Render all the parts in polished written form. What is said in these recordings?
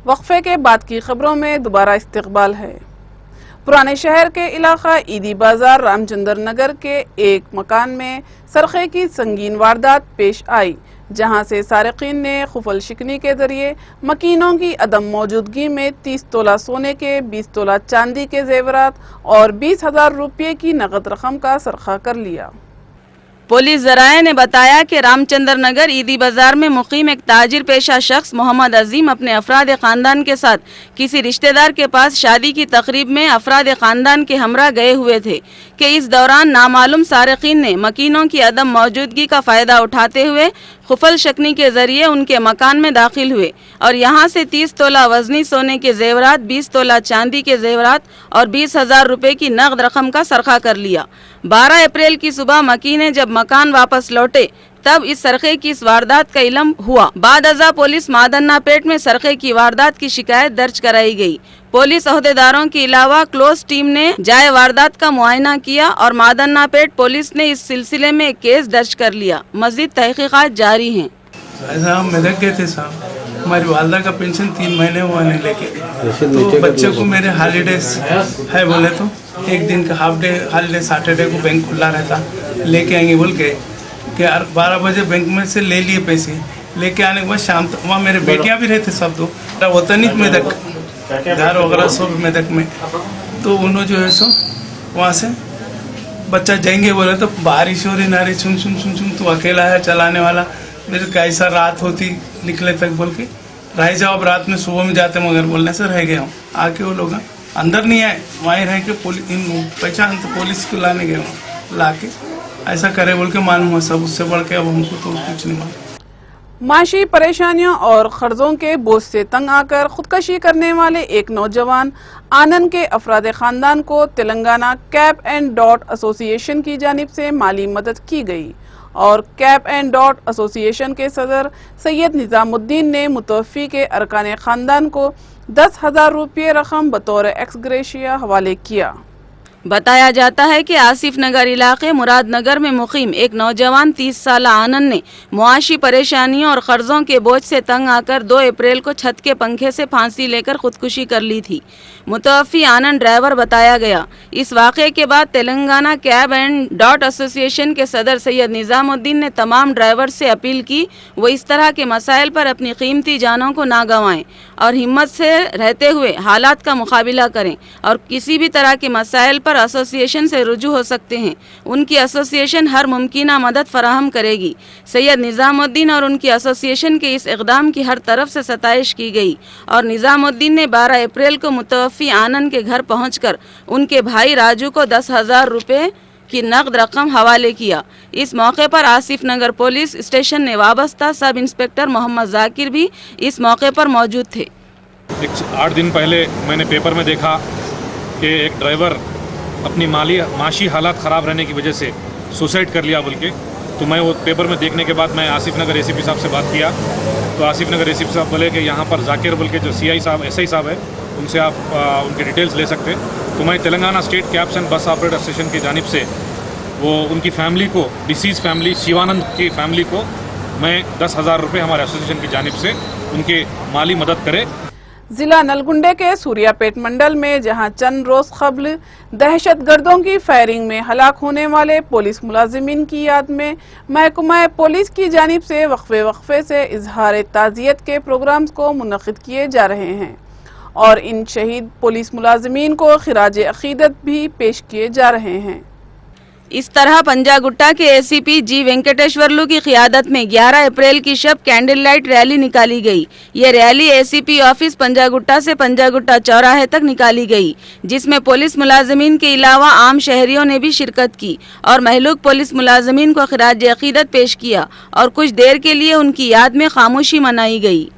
वक्फे के बाद की खबरों में दोबारा इस्तकबाल है। पुराने शहर के इलाका ईदी बाजार रामचंद्र नगर के एक मकान में सरखे की संगीन वारदात पेश आई, जहां से सारिकीन ने खुफल शिकनी के जरिए मकीनों की अदम मौजूदगी में 30 तोला सोने के, 20 तोला चांदी के जेवरात और 20,000 रुपये की नकद रकम का सरखा कर लिया। पुलिस जराये ने बताया कि रामचंद्र नगर ईदी बाजार में मुकीम एक ताजिर पेशा शख्स मोहम्मद अजीम अपने अफराद खानदान के साथ किसी रिश्तेदार के पास शादी की तकरीब में अफराद खानदान के हमरा गए हुए थे कि इस दौरान नामालूम सारिकीन ने मकीनों की अदम मौजूदगी का फ़ायदा उठाते हुए खुफल शक्नी के जरिए उनके मकान में दाखिल हुए और यहां से 30 तोला वजनी सोने के जेवरात, 20 तोला चांदी के जेवरात और 20,000 रुपये की नकद रकम का सरखा कर लिया। 12 अप्रैल की सुबह मकीने जब मकान वापस लौटे तब इस सरखे की इस वारदात का इल्म हुआ। बाद अज़ा पुलिस मादन्नापेट में सरखे की वारदात की शिकायत दर्ज कराई गई। पुलिस अहदेदारों के अलावा क्लोज टीम ने जाए वारदात का मुआयना किया और मादन्नापेट पुलिस ने इस सिलसिले में एक केस दर्ज कर लिया। मज़ीद तहकीकात जारी हैं। मेदक गए थे साहब, हमारी वालदा का पेंशन 3 महीने हुआ नहीं लेके, तो बच्चे को मेरे हॉलीडेज है बोले तो एक दिन का हाफ डे हॉलीडे सैटरडे को बैंक खुला रहता, लेके आएंगे बोल के 12 बजे बैंक में से ले लिए पैसे। लेके आने के बाद शाम तक वहाँ मेरे बेटियाँ भी रहते सब, तो होता नहीं मेदक घर वगैरह सब मेदक में, तो उन्होंने जो है सो वहाँ से बच्चा जाएंगे बोले तो बारिश हो रही नारी सुन सुन सुन सुन, तो अकेला है चलाने वाला, मेरे कैसा रात होती निकले तक बोल के रह जाओ, अब रात में सुबह में जाते मगर बोलने से रह गया हूँ। आके वो लोग अंदर नहीं आए, वहीं रह के पहचान तो पुलिस को लाने गए, ला के ऐसा करे बोल के मालूम हुआ सब, उससे बढ़ के अब हमको तो कुछ नहीं मालूम। माशी परेशानियों और कर्जों के बोझ से तंग आकर खुदकशी करने वाले एक नौजवान आनंद के अफराद खानदान को Telangana cap and dot association की जानिब से माली मदद की गई और कैप एंड डॉट एसोसिएशन के सदर सैयद निजामुद्दीन ने मुतवफ़ी के अरकान खानदान को 10,000 रुपये रकम बतौर एक्स ग्रेशिया हवाले किया। बताया जाता है कि आसिफ नगर इलाके मुरादनगर में मुकीम एक नौजवान 30 साल आनंद ने मुआशी परेशानियों और कर्जों के बोझ से तंग आकर 2 अप्रैल को छत के पंखे से फांसी लेकर खुदकुशी कर ली थी। मुतवफ़ी आनंद ड्राइवर बताया गया। इस वाक़े के बाद Telangana cab and dot association के सदर सैयद निजामुद्दीन ने तमाम ड्राइवर से अपील की वो इस तरह के मसाइल पर अपनी कीमती जानों को ना गंवाएं और हिम्मत से रहते हुए हालात का मुकाबला करें और किसी भी तरह के मसाइल पर एसोसिएशन से रुजू हो सकते हैं। उनकी एसोसिएशन हर मुमकिना मदद फराहम करेगी। सैयद निजामुद्दीन और उनकी एसोसिएशन के इस इक़दाम की हर तरफ से सताइश की गई और निजामुद्दीन ने 12 अप्रैल को मुतवफ़ी आनंद के घर पहुंचकर उनके भाई राजू को 10,000 रुपये की नकद रकम हवाले किया। इस मौके पर आसिफ नगर पुलिस स्टेशन ने वाबस्ता सब इंस्पेक्टर मोहम्मद जाकिर भी इस मौके पर मौजूद थे। 8 दिन पहले मैंने पेपर में देखा कि एक ड्राइवर अपनी माशी हालात ख़राब रहने की वजह से सुसाइड कर लिया बोल के, तो मैं वो पेपर में देखने के बाद मैं आसिफ नगर एसीपी साहब से बात किया, तो आसिफ नगर एसीपी साहब बोले कि यहाँ पर जाकिर बोल के जो सीआई साहब एसआई साहब है उनसे आप उनके डिटेल्स ले सकते हैं। तो मैं Telangana state cabs and bus operator association की जानिब से वो उनकी फैमिली को, डिसीज़ फैमिली शिवानंद की फैमिली को मैं 10,000 रुपये हमारे एसोसिएशन की जानिब से उनके माली मदद करे। जिला नलगुंडे के सूर्यापेट मंडल में जहां चंद रोज कबल दहशतगर्दों की फायरिंग में हलाक होने वाले पुलिस मुलाजिमीन की याद में महकमा पुलिस की जानिब से वक्फे से इजहार ताज़ियत के प्रोग्राम्स को मुनक़िद किए जा रहे हैं और इन शहीद पुलिस मुलाजिमीन को खिराज अकीदत भी पेश किए जा रहे हैं। इस तरह पंजागुट्टा के एसीपी जी वेंकटेश्वरलू की क़ियादत में 11 अप्रैल की शब कैंडल लाइट रैली निकाली गई। ये रैली एसीपी ऑफिस पंजागुट्टा से पंजागुट्टा चौराहे तक निकाली गई, जिसमें पुलिस मुलाजिमीन के अलावा आम शहरियों ने भी शिरकत की और महलूक पुलिस मुलाजिमीन को खिराज अकीदत पेश किया और कुछ देर के लिए उनकी याद में खामोशी मनाई गई।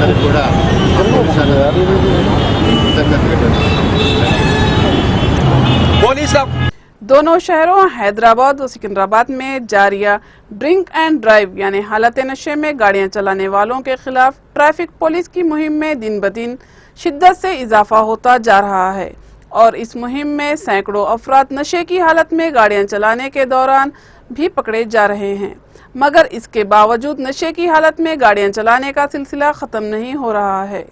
అందరికి కూడా दोनों शहरों हैदराबाद और सिकंदराबाद में जारिया ड्रिंक एंड ड्राइव यानी हालत नशे में गाड़ियां चलाने वालों के खिलाफ ट्रैफिक पुलिस की मुहिम में दिन ब दिन शिद्दत से इजाफा होता जा रहा है और इस मुहिम में सैकड़ों अफराद नशे की हालत में गाड़ियां चलाने के दौरान भी पकड़े जा रहे हैं, मगर इसके बावजूद नशे की हालत में गाड़ियां चलाने का सिलसिला खत्म नहीं हो रहा है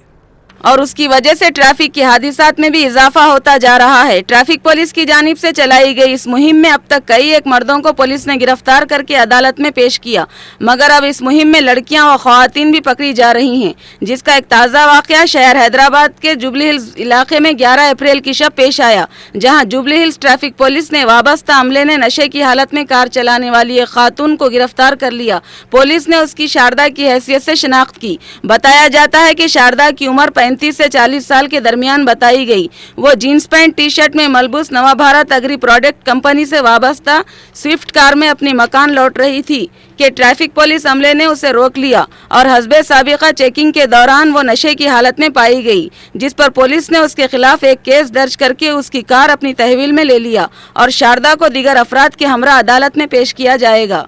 और उसकी वजह से ट्रैफिक के हादिसात में भी इजाफा होता जा रहा है। ट्रैफिक पुलिस की जानिब से चलाई गई इस मुहिम में अब तक कई एक मर्दों को पुलिस ने गिरफ्तार करके अदालत में पेश किया, मगर अब इस मुहिम में लड़कियां और खवातीन भी पकड़ी जा रही हैं, जिसका एक ताज़ा वाकया शहर हैदराबाद के जुबली हिल्स इलाके में 11 अप्रैल की शब पेश आया, जहां जुबली हिल्स ट्रैफिक पुलिस ने वाबस्ता अमले ने नशे की हालत में कार चलाने वाली एक खातून को गिरफ्तार कर लिया। पुलिस ने उसकी शारदा की हैसियत से शिनाख्त की। बताया जाता है कि शारदा की उम्र 35 से 40 साल के दरमियान बताई गई। वो जींस पैंट टी शर्ट में मलबूस नवा भारत अग्री प्रोडक्ट कंपनी से वाबस्ता स्विफ्ट कार में अपनी मकान लौट रही थी कि ट्रैफिक पुलिस अमले ने उसे रोक लिया और हस्बे साबिका चेकिंग के दौरान वो नशे की हालत में पाई गई, जिस पर पुलिस ने उसके खिलाफ एक केस दर्ज करके उसकी कार अपनी तहवील में ले लिया और शारदा को दीगर अफराद के हमरा अदालत में पेश किया जाएगा।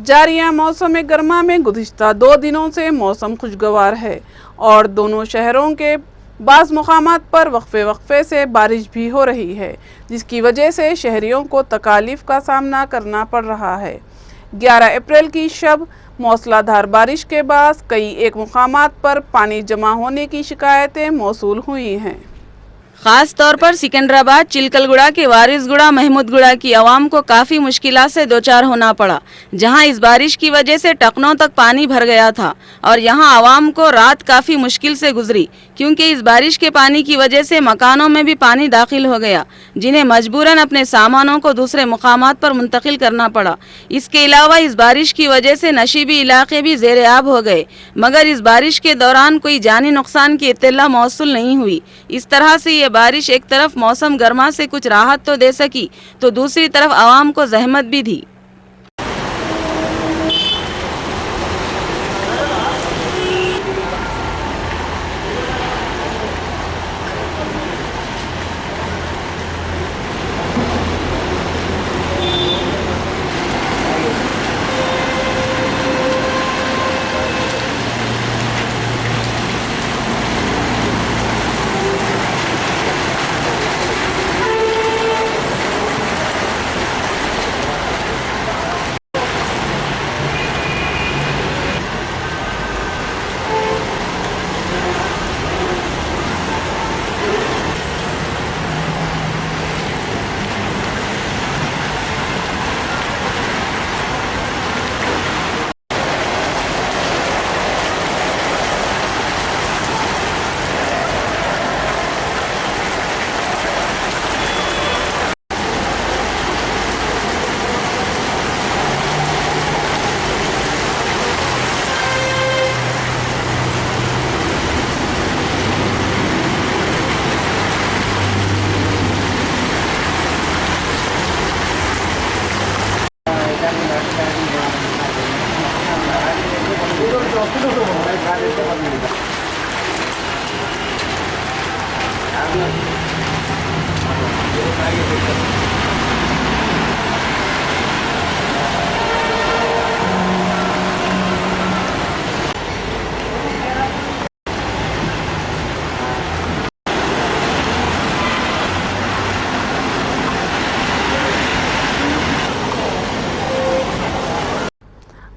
जारिया मौसम गर्मा में गुज़िश्ता 2 दिनों से मौसम खुशगवार है और दोनों शहरों के बाज़ मुकामात पर वक्फे से बारिश भी हो रही है, जिसकी वजह से शहरियों को तकालीफ का सामना करना पड़ रहा है। 11 अप्रैल की शब मौसलाधार बारिश के बाद कई एक मुकामात पर पानी जमा होने की शिकायतें मौसूल हुई हैं। खास तौर पर सिकंदराबाद, चिलकलगुड़ा के वारिसगुड़ा, महमूदगुड़ा की आवाम को काफ़ी मुश्किलात से दो चार होना पड़ा, जहां इस बारिश की वजह से टखनों तक पानी भर गया था और यहां आवाम को रात काफ़ी मुश्किल से गुजरी, क्योंकि इस बारिश के पानी की वजह से मकानों में भी पानी दाखिल हो गया, जिन्हें मजबूरन अपने सामानों को दूसरे मुकामात पर मुंतकिल करना पड़ा। इसके अलावा इस बारिश की वजह से नशीबी इलाके भी ज़ेर आब हो गए, मगर इस बारिश के दौरान कोई जानी नुकसान की इत्तला मौसूल नहीं हुई। इस तरह से ये बारिश एक तरफ मौसम गर्मा से कुछ राहत तो दे सकी, तो दूसरी तरफ आवाम को जहमत भी दी।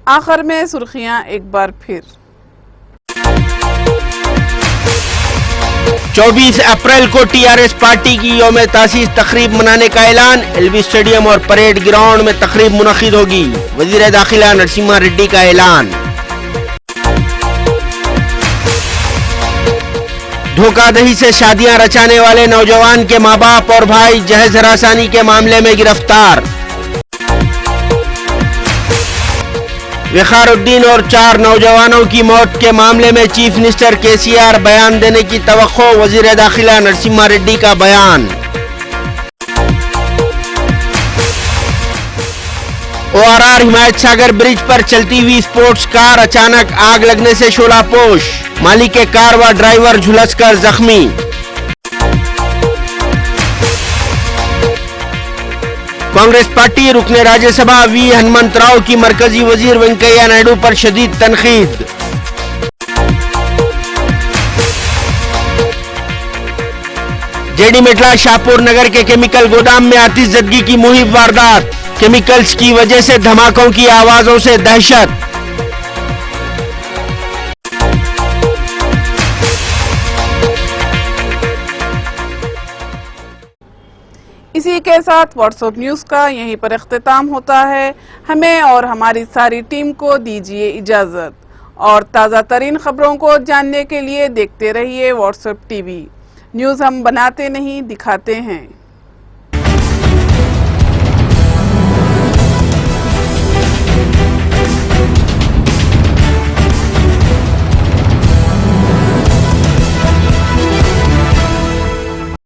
आखिर में सुर्खियां एक बार फिर। 24 अप्रैल को टीआरएस पार्टी की यौम तासीस तकरीब मनाने का ऐलान। एलबी स्टेडियम और परेड ग्राउंड में तकरीब मुनक्किद होगी। वजीर दाखिला नरसिम्हा रेड्डी का ऐलान। धोखाधड़ी से शादियां रचाने वाले नौजवान के मां बाप और भाई जहेज हरासानी के मामले में गिरफ्तार। वक़ारुद्दीन और 4 नौजवानों की मौत के मामले में चीफ मिनिस्टर केसीआर बयान देने की तवक्को। वजीर दाखिला नरसिम्हा रेड्डी का बयान। ORR हिमायत सागर ब्रिज पर चलती हुई स्पोर्ट्स कार अचानक आग लगने से शोलापोश, मालिक के कार व ड्राइवर झुलसकर जख्मी। कांग्रेस पार्टी रुकने राज्यसभा वी हनुमंतराव की मरकजी वजीर वेंकैया नायडू पर शदीद तनकीद। जेडी मेटला शाहपुर नगर के केमिकल गोदाम में आतिशज़दगी की मुहिम वारदात, केमिकल्स की वजह से धमाकों की आवाजों से दहशत। इसी के साथ व्हाट्सएप न्यूज का यहीं पर इख्तिताम होता है। हमें और हमारी सारी टीम को दीजिए इजाजत और ताज़ा तरीन खबरों को जानने के लिए देखते रहिए व्हाट्सएप टीवी न्यूज। हम बनाते नहीं, दिखाते हैं।